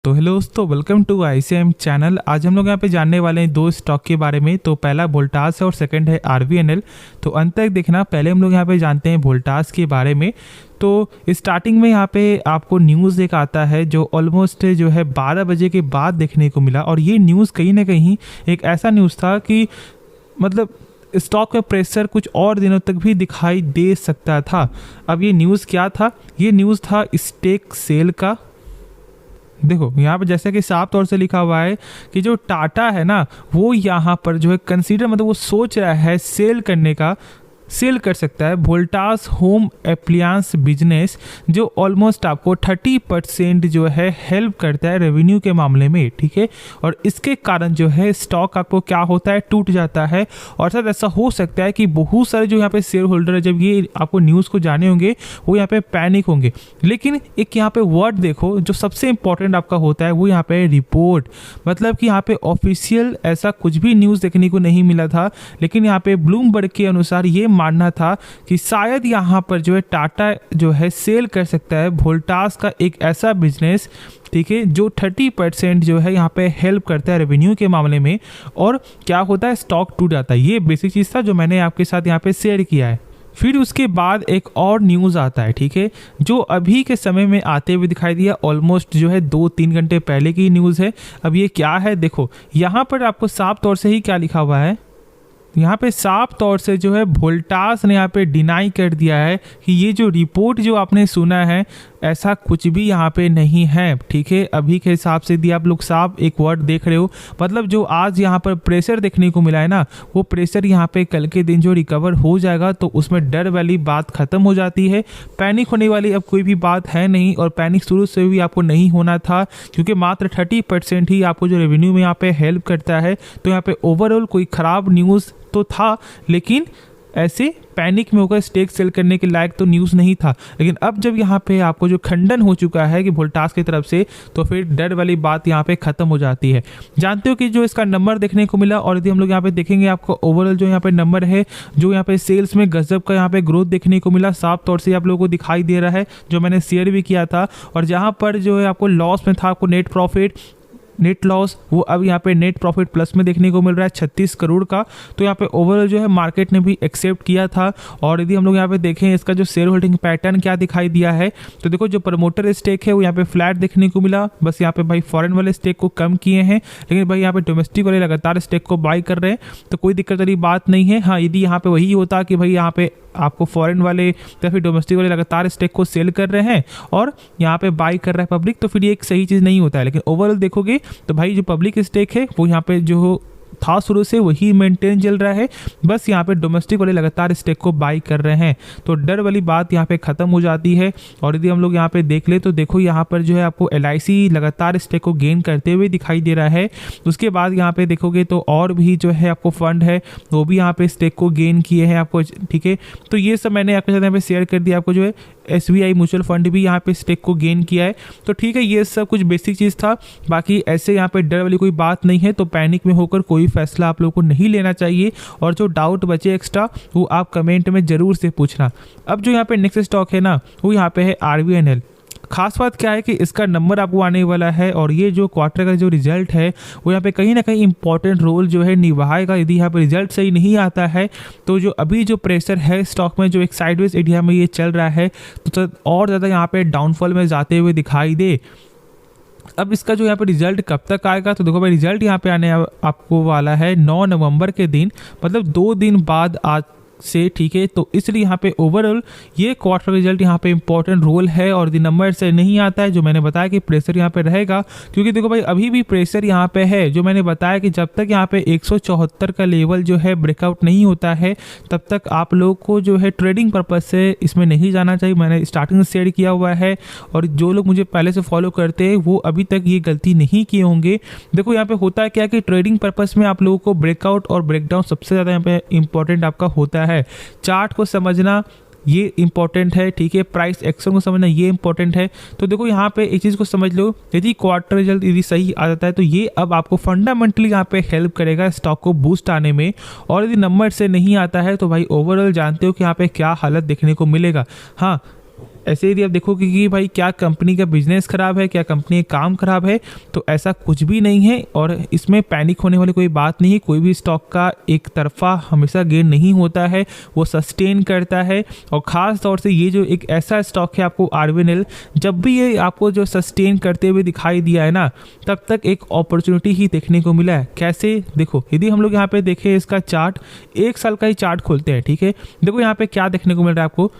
तो हेलो दोस्तों, welcome to ICIM channel. आज हम लोग यहाँ पे जानने वाले हैं दो स्टॉक के बारे में। तो पहला वोल्टास है और सेकंड है RVNL। तो अंत तक देखना। पहले हम लोग यहाँ पे जानते हैं वोल्टास के बारे में। तो स्टार्टिंग में यहाँ पे आपको न्यूज़ एक आता है जो ऑलमोस्ट जो है 12 बजे के बाद देखने को मिला। और ये न्यूज़ कहीं ना कहीं एक ऐसा न्यूज़ था कि मतलब स्टॉक में प्रेशर कुछ और दिनों तक भी दिखाई दे सकता था। अब ये न्यूज़ क्या था? ये न्यूज़ था स्टेक सेल का। देखो यहाँ पे जैसे कि साफ तौर से लिखा हुआ है कि जो टाटा है ना, वो यहाँ पर जो है कंसीडर मतलब वो सोच रहा है सेल कर सकता है वोल्टास होम एप्लियंस बिजनेस, जो ऑलमोस्ट आपको 30% जो है हेल्प करता है रेवेन्यू के मामले में। ठीक है, और इसके कारण जो है स्टॉक आपको क्या होता है, टूट जाता है। और शायद ऐसा हो सकता है कि बहुत सारे जो यहाँ पे शेयर होल्डर है, जब ये आपको न्यूज़ को जाने होंगे वो यहाँ पे पैनिक होंगे। लेकिन एक यहाँ पे वर्ड देखो जो सबसे इंपॉर्टेंट आपका होता है, वो यहाँ पे रिपोर्ट। मतलब कि यहाँ पे ऑफिशियल ऐसा कुछ भी न्यूज़ देखने को नहीं मिला था, लेकिन यहाँ पे ब्लूमबर्ग के अनुसार ये मानना था कि शायद यहाँ पर जो है टाटा जो है सेल कर सकता है वोल्टास का एक ऐसा बिजनेस, ठीक है, जो 30% जो है यहाँ पे हेल्प करता है रेवेन्यू के मामले में। और क्या होता है, स्टॉक टूट जाता है। ये बेसिक चीज़ था जो मैंने आपके साथ यहाँ पे शेयर किया है। फिर उसके बाद एक और न्यूज़ आता है, ठीक है, जो अभी के समय में आते हुए दिखाई दिया। ऑलमोस्ट जो है 2-3 घंटे पहले की न्यूज़ है। अब ये क्या है, देखो यहाँ पर आपको साफ तौर से ही क्या लिखा हुआ है, यहाँ पे साफ तौर से जो है वोल्टास ने यहाँ पे डिनाई कर दिया है कि ये जो रिपोर्ट जो आपने सुना है ऐसा कुछ भी यहाँ पे नहीं है। ठीक है, अभी के हिसाब से यदि आप लोग साफ एक वर्ड देख रहे हो, मतलब जो आज यहाँ पर प्रेशर देखने को मिला है ना, वो प्रेशर यहाँ पे कल के दिन जो रिकवर हो जाएगा तो उसमें डर वाली बात खत्म हो जाती है। पैनिक होने वाली अब कोई भी बात है नहीं, और पैनिक शुरू से भी आपको नहीं होना था, क्योंकि मात्र 30% ही आपको जो रेवेन्यू में यहाँ पे हेल्प करता है। तो यहाँ पे ओवरऑल कोई ख़राब न्यूज़ तो था, लेकिन ऐसे पैनिक में होकर स्टेक सेल करने के लायक तो न्यूज़ नहीं था। लेकिन अब जब यहाँ पे आपको जो खंडन हो चुका है कि वोल्टास की तरफ से, तो फिर डर वाली बात यहाँ पे खत्म हो जाती है। जानते हो कि जो इसका नंबर देखने को मिला, और यदि हम लोग यहाँ पे देखेंगे आपको ओवरऑल जो यहाँ पे नंबर है, जो यहाँ पे सेल्स में गजब का यहाँ पे ग्रोथ देखने को मिला, साफ तौर से आप लोगों को दिखाई दे रहा है, जो मैंने शेयर भी किया था। और जहाँ पर जो है आपको लॉस में था, आपको नेट लॉस, वो अब यहाँ पे नेट प्रॉफिट प्लस में देखने को मिल रहा है 36 करोड़ का। तो यहाँ पे ओवरऑल जो है मार्केट ने भी एक्सेप्ट किया था। और यदि हम लोग यहाँ पे देखें इसका जो शेयर होल्डिंग पैटर्न क्या दिखाई दिया है, तो देखो जो प्रमोटर स्टेक है वो यहाँ पे फ्लैट देखने को मिला। बस यहाँ पे भाई फॉरेन वाले स्टेक को कम किए हैं, लेकिन भाई यहाँ पे डोमेस्टिक वाले लगातार स्टेक को बाई कर रहे हैं, तो कोई दिक्कत वाली बात नहीं है। हाँ, यदि यहाँ पे वही होता कि भाई यहाँ पे आपको फॉरेन वाले या फिर डोमेस्टिक वाले लगातार स्टेक को सेल कर रहे हैं और यहाँ पे बाई कर रहा है पब्लिक, तो फिर ये एक सही चीज़ नहीं होता है। लेकिन ओवरऑल देखोगे तो भाई जो पब्लिक स्टेक है वो यहाँ पे जो था शुरू से वही मेंटेन चल रहा है। बस यहाँ पे डोमेस्टिक वाले लगातार स्टेक को बाई कर रहे हैं, तो डर वाली बात यहाँ पे ख़त्म हो जाती है। और यदि हम लोग यहाँ पे देख ले तो देखो यहाँ पर जो है आपको LIC लगातार स्टेक को गेन करते हुए दिखाई दे रहा है। उसके बाद यहाँ पे देखोगे तो और भी जो है आपको फंड है वो भी यहाँ पे स्टेक को गेन किए हैं आपको। ठीक है, तो ये सब मैंने आपके साथ यहाँ पे शेयर कर दिया। आपको जो है SBI म्यूचुअल फंड भी यहाँ पे स्टेक को गेन किया है। तो ठीक है, ये सब कुछ बेसिक चीज़ था। बाकी ऐसे यहाँ पे डर वाली कोई बात नहीं है, तो पैनिक में होकर कोई फैसला आप लोगों को नहीं लेना चाहिए। और जो डाउट बचे एक्स्ट्रा वो आप कमेंट में ज़रूर से पूछना। अब जो यहाँ पे नेक्स्ट स्टॉक है ना, वो यहाँ पे है RVNL। खास बात क्या है कि इसका नंबर आपको आने वाला है, और ये जो क्वार्टर का जो रिजल्ट है वो यहाँ पे कहीं ना कहीं इंपॉर्टेंट रोल जो है निभाएगा। यदि यहाँ पे रिजल्ट सही नहीं आता है तो जो अभी जो प्रेशर है स्टॉक में, जो एक साइडवेज एरिया में ये चल रहा है, तो और ज़्यादा यहाँ पे डाउनफॉल में जाते हुए दिखाई दे। अब इसका जो यहाँ पे रिजल्ट कब तक आएगा, तो देखो भाई रिजल्ट यहाँ पे आने आपको वाला है 9 नवंबर के दिन, मतलब 2 दिन बाद आज से। ठीक है, तो इसलिए यहाँ पे ओवरऑल ये क्वार्टर रिजल्ट यहाँ पे इंपॉर्टेंट रोल है। और यदि नंबर से नहीं आता है, जो मैंने बताया कि प्रेशर यहाँ पे रहेगा, क्योंकि देखो भाई अभी भी प्रेशर यहाँ पे है। जो मैंने बताया कि जब तक यहाँ पे 174 का लेवल जो है ब्रेकआउट नहीं होता है, तब तक आप लोग को जो है ट्रेडिंग पर्पज से इसमें नहीं जाना चाहिए। मैंने स्टार्टिंग से शेयर किया हुआ है, और जो लोग मुझे पहले से फॉलो करते हैं वो अभी तक ये गलती नहीं किए होंगे। देखो यहाँ पे होता है क्या कि ट्रेडिंग पर्पज में आप लोगों को ब्रेकआउट और ब्रेकडाउन सबसे ज़्यादा यहाँ पे इंपॉर्टेंट आपका होता है। चार्ट को समझना ये इंपॉर्टेंट है, ठीक है, प्राइस एक्शन को समझना ये इंपॉर्टेंट है। तो देखो यहाँ पे एक चीज़ को समझ लो, यदि क्वार्टर रिजल्ट यदि सही आ जाता है तो ये अब आपको फंडामेंटली यहाँ पे हेल्प करेगा स्टॉक को बूस्ट आने में। और यदि नंबर से नहीं आता है तो भाई ओवरऑल जानते हो कि यहाँ पे क्या हालत देखने को मिलेगा। हाँ, ऐसे यदि आप देखोगे कि भाई क्या कंपनी का बिजनेस खराब है, क्या कंपनी का काम खराब है, तो ऐसा कुछ भी नहीं है और इसमें पैनिक होने वाली कोई बात नहीं है। कोई भी स्टॉक का एक तरफा हमेशा गेन नहीं होता है, वो सस्टेन करता है। और ख़ास तौर से ये जो एक ऐसा स्टॉक है आपको आरवीएनएल, जब भी ये आपको जो सस्टेन करते हुए दिखाई दिया है ना, तब तक एक अपॉर्चुनिटी ही देखने को मिला है। कैसे देखो, यदि हम लोग यहाँ पे देखें इसका चार्ट, 1 साल का ही चार्ट खोलते हैं, ठीक है। देखो यहाँ पे क्या देखने को मिल रहा है आपको,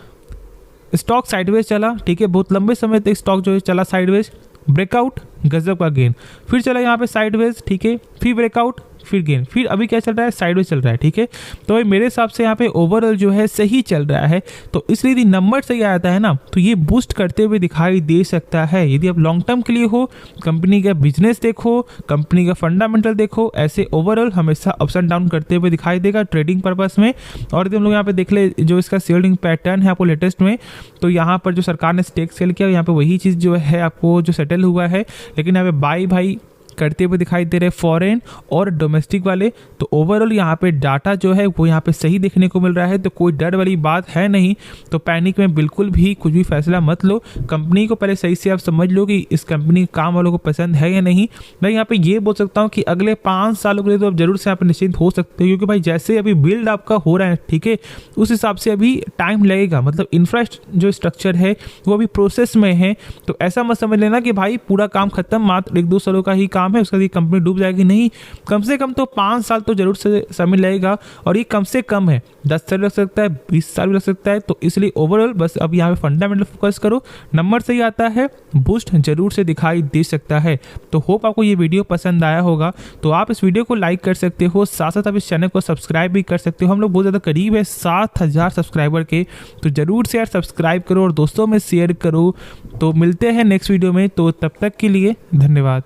स्टॉक साइडवेज चला, ठीक है, बहुत लंबे समय तक स्टॉक जो है चला साइडवेज, ब्रेकआउट, गजब का गेन, फिर चला यहाँ पे साइडवेज, ठीक है, फिर ब्रेकआउट, फिर गेन, फिर अभी क्या चल रहा है, साइडवेज चल रहा है, ठीक है। तो भाई मेरे हिसाब से यहाँ पे ओवरऑल जो है सही चल रहा है। तो इसलिए यदि नंबर सही आता है ना, तो ये बूस्ट करते हुए दिखाई दे सकता है। यदि आप लॉन्ग टर्म के लिए हो, कंपनी का बिजनेस देखो, कंपनी का फंडामेंटल देखो, ऐसे ओवरऑल हमेशा अप्स एंड डाउन करते हुए दिखाई देगा ट्रेडिंग पर्पस में। और यदि हम लोग यहाँ पे देख ले जो इसका सेलिंग पैटर्न है आपको लेटेस्ट में, तो यहाँ पर जो सरकार ने स्टेक सेल किया, यहाँ पे वही चीज़ जो है आपको जो सेटल हुआ है। लेकिन यहाँ पे बाई भाई करते हुए दिखाई दे रहे फॉरेन और डोमेस्टिक वाले। तो ओवरऑल यहाँ पे डाटा जो है वो यहाँ पे सही देखने को मिल रहा है, तो कोई डर वाली बात है नहीं। तो पैनिक में बिल्कुल भी कुछ भी फैसला मत लो, कंपनी को पहले सही से आप समझ लो कि इस कंपनी का काम वालों को पसंद है या नहीं। मैं यहाँ पे ये बोल सकता हूँ कि अगले 5 सालों के लिए तो आप जरूर से यहाँ पे निश्चिंत हो सकते हो, क्योंकि भाई जैसे अभी बिल्ड आपका हो रहा है, ठीक है, उस हिसाब से अभी टाइम लगेगा। मतलब इंफ्रास्ट्रक्चर जो स्ट्रक्चर है वो अभी प्रोसेस में है। तो ऐसा मत समझ लेना कि भाई पूरा काम खत्म, मात्र 1-2 सालों का ही काम है, उसके बाद कंपनी डूब जाएगी, नहीं। कम से कम तो 5 साल तो जरूर से समय लगेगा, और ये कम से कम है, 10 साल लग सकता है, 20 साल भी लग सकता है। तो इसलिए ओवरऑल बस अब यहाँ पे फंडामेंटल फोकस करो, नंबर सही आता है, बूस्ट जरूर से दिखाई दे सकता है। तो होप आपको ये वीडियो पसंद आया होगा। तो आप इस वीडियो को लाइक कर सकते हो, साथ साथ आप इस चैनल को सब्सक्राइब भी कर सकते हो। हम लोग बहुत ज़्यादा करीब है 7000 सब्सक्राइबर के, तो जरूर से यार सब्सक्राइब करो और दोस्तों में शेयर करो। तो मिलते हैं नेक्स्ट वीडियो में, तो तब तक के लिए धन्यवाद।